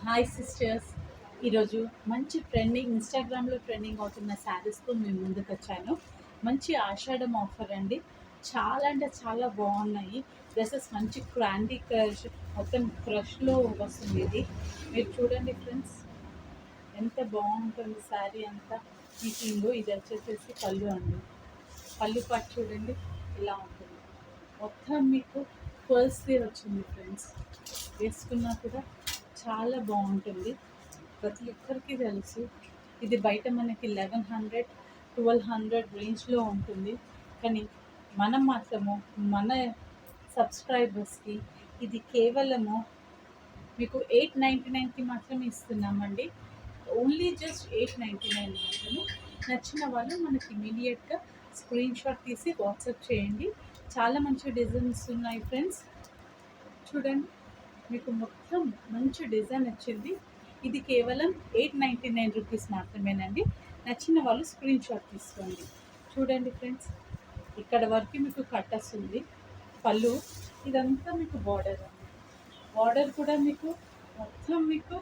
Hi sisters, ఈరోజు మంచి ఇన్స్టాగ్రామ్లో ట్రెండింగ్ అవుతున్న శారీస్తో మేము ముందుకు వచ్చాను. మంచి ఆషాఢం ఆఫర్ అండి. చాలా అంటే చాలా బాగున్నాయి డ్రెస్సెస్. మంచి క్రాండీ క్రష్, మొత్తం క్రష్లో వస్తుంది ఇది. మీరు చూడండి ఫ్రెండ్స్, ఎంత బాగుంటుంది శారీ అంతా. మీకు ఇది వచ్చేసేసి పళ్ళు అండి. పళ్ళు పాటు చూడండి ఇలా ఉంటుంది. మొత్తం మీకు పర్స్ది వచ్చింది ఫ్రెండ్స్. వేసుకున్నా కూడా చాలా బాగుంటుంది. ప్రతి ఒక్కరికి తెలుసు ఇది బయట మనకి 1100 1200 రేంజ్లో ఉంటుంది. కానీ మనం మాత్రము మన సబ్స్క్రైబర్స్కి ఇది కేవలము మీకు 899కి మాత్రమే ఇస్తున్నామండి. ఓన్లీ జస్ట్ 899 మాత్రమే. నచ్చిన వాళ్ళు మనకి ఇమీడియట్గా స్క్రీన్ షాట్ తీసి వాట్సాప్ చేయండి. చాలా మంచి డిజైన్స్ ఉన్నాయి ఫ్రెండ్స్. చూడండి, మీకు మొత్తం మంచి డిజైన్ వచ్చింది. ఇది కేవలం 899 రూపీస్ మాత్రమేనండి. నచ్చిన వాళ్ళు స్క్రీన్ షాట్ తీసుకోండి. చూడండి ఫ్రెండ్స్, ఇక్కడ వరకు మీకు కట్ వస్తుంది. పళ్ళు ఇదంతా మీకు బార్డర్ అండి. బార్డర్ కూడా మీకు మొత్తం మీకు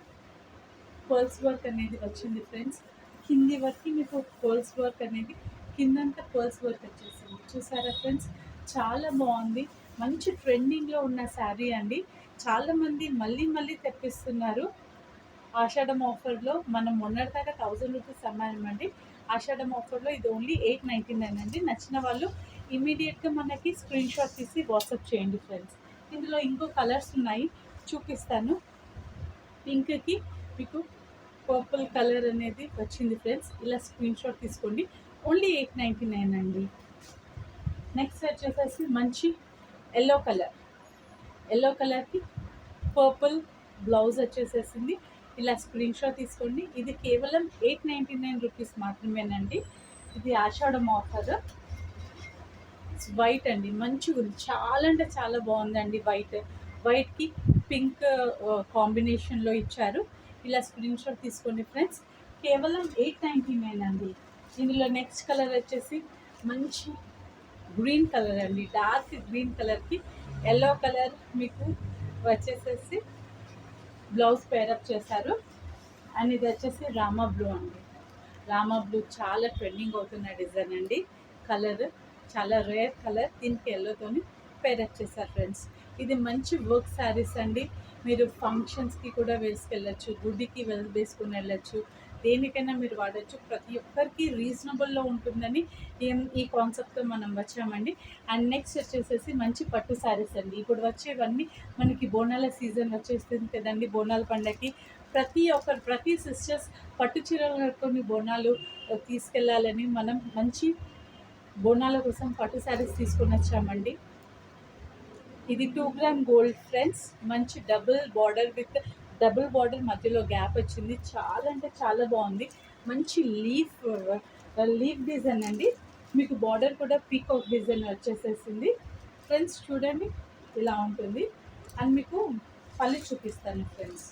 పర్ల్స్ వర్క్ అనేది వచ్చింది ఫ్రెండ్స్. కింది వరకు మీకు పర్ల్స్ వర్క్ అనేది, కిందంతా పర్ల్స్ వర్క్ వచ్చేసింది. చూసారా ఫ్రెండ్స్, చాలా బాగుంది. మంచి ట్రెండింగ్లో ఉన్న శారీ అండి. చాలామంది మళ్ళీ మళ్ళీ తెప్పిస్తున్నారు. ఆషాఢం ఆఫర్లో మనం మొన్నటిదాకా 1000 రూపీస్ అమ్మామండి. ఆషాఢం ఆఫర్లో ఇది ఓన్లీ 899 అండి. నచ్చిన వాళ్ళు ఇమీడియట్గా మనకి స్క్రీన్ షాట్ తీసి వాట్సాప్ చేయండి ఫ్రెండ్స్. ఇందులో ఇంకో కలర్స్ ఉన్నాయి, చూపిస్తాను. పింక్కి మీకు పర్పుల్ కలర్ అనేది వచ్చింది ఫ్రెండ్స్. ఇలా స్క్రీన్ షాట్ తీసుకోండి. ఓన్లీ 899 అండి. నెక్స్ట్ వచ్చేసేసి మంచి ఎల్లో కలర్కి పర్పుల్ బ్లౌజ్ వచ్చేసేసింది. ఇలా స్క్రీన్ షాట్ తీసుకోండి. ఇది కేవలం 899 రూపీస్ మాత్రమేనండి. ఇది ఆషాఢం ఆఫర్. వైట్ అండి, మంచిగా ఉంది. చాలా అంటే చాలా బాగుందండి. వైట్కి పింక్ కాంబినేషన్లో ఇచ్చారు. ఇలా స్క్రీన్ షాట్ తీసుకోండి ఫ్రెండ్స్. కేవలం 899 అండి. ఇందులో నెక్స్ట్ కలర్ వచ్చేసి మంచి గ్రీన్ కలర్ అండి. డార్క్ గ్రీన్ కలర్కి ఎల్లో కలర్ మీకు వచ్చేసేసి బ్లౌజ్ పేరప్ చేశారు. అండ్ ఇది వచ్చేసి రామా బ్లూ అండి. రామా బ్లూ చాలా ట్రెండింగ్ అవుతున్న డిజైన్ అండి. కలర్ చాలా రేర్ కలర్. దీనికి ఎల్లోతోని పేరప్ చేశారు ఫ్రెండ్స్. ఇది మంచి వర్క్ శారీస్ అండి. మీరు ఫంక్షన్స్కి కూడా వేసుకెళ్ళచ్చు, గుడికి వేసుకుని వెళ్ళచ్చు, దేనికైనా మీరు వాడచ్చు. ప్రతి ఒక్కరికి రీజనబుల్లో ఉంటుందని ఈ కాన్సెప్ట్తో మనం వచ్చామండి. అండ్ నెక్స్ట్ వచ్చేసేసి మంచి పట్టు శారీస్ అండి. ఇప్పుడు వచ్చేవన్నీ మనకి బోనాల సీజన్ వచ్చేస్తుంది కదండి. బోనాల పండగకి ప్రతి సిస్టర్స్ పట్టు చీరలు కట్టుకొని బోనాలు తీసుకెళ్ళాలని మనం మంచి బోనాల కోసం పట్టు శారీస్ తీసుకొని వచ్చామండి. ఇది 2 గ్రామ్ గోల్డ్ ఫ్రెండ్స్. మంచి డబుల్ బార్డర్ మధ్యలో గ్యాప్ వచ్చింది. చాలా అంటే చాలా బాగుంది. మంచి లీఫ్ డిజైన్ అండి. మీకు బార్డర్ కూడా పీకాక్ డిజైన్ వచ్చేసేసింది ఫ్రెండ్స్. చూడండి ఇలా ఉంటుంది. అండ్ మీకు పళ్ళు చూపిస్తాను ఫ్రెండ్స్.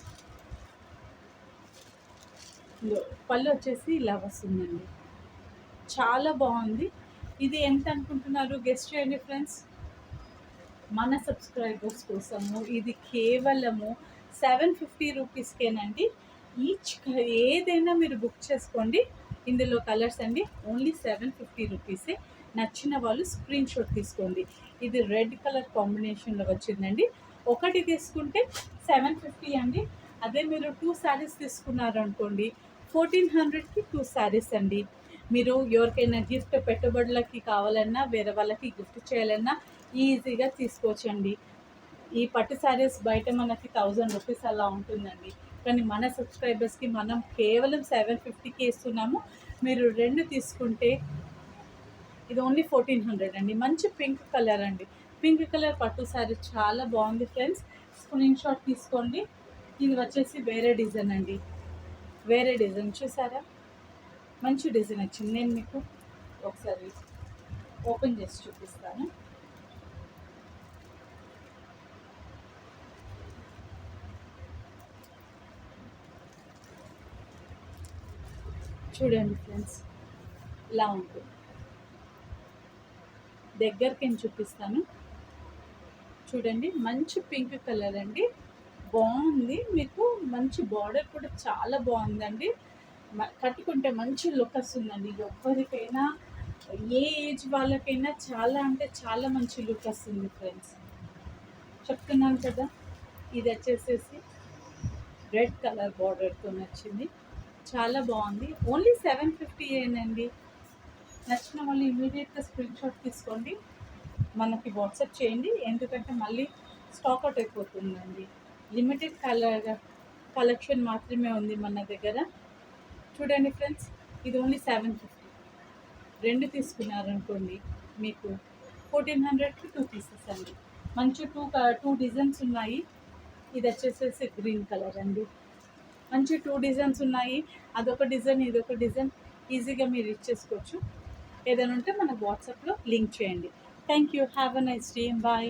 పళ్ళు వచ్చేసి ఇలా వస్తుందండి. చాలా బాగుంది. ఇది ఎంత అనుకుంటున్నారు? గెస్ట్ చేయండి ఫ్రెండ్స్. మన సబ్స్క్రైబర్స్ కోసము ఇది కేవలము 750 రూపీస్కేనండి. ఏదైనా మీరు బుక్ చేసుకోండి. ఇందులో కలర్స్ అండి. ఓన్లీ 750 రూపీసే. నచ్చిన వాళ్ళు స్క్రీన్ షాట్ తీసుకోండి. ఇది రెడ్ కలర్ కాంబినేషన్లో వచ్చిందండి. ఒకటి తీసుకుంటే 750 అండి. అదే మీరు 2 శారీస్ తీసుకున్నారనుకోండి 1400కి 2 శారీస్ అండి. మీరు ఎవరికైనా గిఫ్ట్ పెట్టుబడులకి కావాలన్నా, వేరే వాళ్ళకి గిఫ్ట్ చేయాలన్నా ఈజీగా తీసుకోవచ్చండి. ఈ పట్టు శారీస్ బయట మనకి 1000 రూపీస్ అలా ఉంటుందండి. కానీ మన సబ్స్క్రైబర్స్కి మనం కేవలం 750కి ఇస్తున్నాము. మీరు 2 తీసుకుంటే ఇది ఓన్లీ 1400 అండి. మంచి పింక్ కలర్ అండి. పింక్ కలర్ పట్టు శారీ చాలా బాగుంది ఫ్రెండ్స్. స్క్రీన్ షాట్ తీసుకోండి. ఇది వచ్చేసి వేరే డిజైన్ అండి. వేరే డిజైన్ చూసారా, మంచి డిజైన్ వచ్చింది. నేను మీకు ఒకసారి ఓపెన్ చేసి చూపిస్తాను. చూడండి ఫ్రెండ్స్, ఇలా ఉంటుంది. దగ్గరికి నేను చూపిస్తాను. చూడండి, మంచి పింక్ కలర్ అండి. బాగుంది. మీకు మంచి బార్డర్ కూడా చాలా బాగుందండి. కట్టుకుంటే మంచి లుక్ వస్తుందండి. ఎవ్వరికైనా ఏ ఏజ్ వాళ్ళకైనా చాలా అంటే చాలా మంచి లుక్ వస్తుంది ఫ్రెండ్స్. చెప్తున్నాను కదా. ఇది వచ్చేసేసి రెడ్ కలర్ బార్డర్తో వచ్చింది. చాలా బాగుంది. ఓన్లీ 750 ఏనండి. నచ్చిన వాళ్ళు ఇమీడియట్గా స్క్రీన్ షాట్ తీసుకోండి, మనకి వాట్సాప్ చేయండి. ఎందుకంటే మళ్ళీ స్టాక్ అవుట్ అయిపోతుందండి. లిమిటెడ్ కలెక్షన్ మాత్రమే ఉంది మన దగ్గర. చూడండి ఫ్రెండ్స్, ఇది ఓన్లీ 750. రెండు తీసుకున్నారనుకోండి మీకు 1400కి 2 పీసెస్ అండి. మంచి టూ డిజైన్స్ ఉన్నాయి. ఇది వచ్చేసేసి గ్రీన్ కలర్ అండి. మంచి 2 డిజైన్స్ ఉన్నాయి. అదొక డిజైన్, ఇదొక డిజైన్. ఈజీగా మీరు ఇచ్చేసుకోవచ్చు. ఏదైనా ఉంటే మనకు వాట్సాప్లో లింక్ చేయండి. Thank you. Have a nice day. Bye.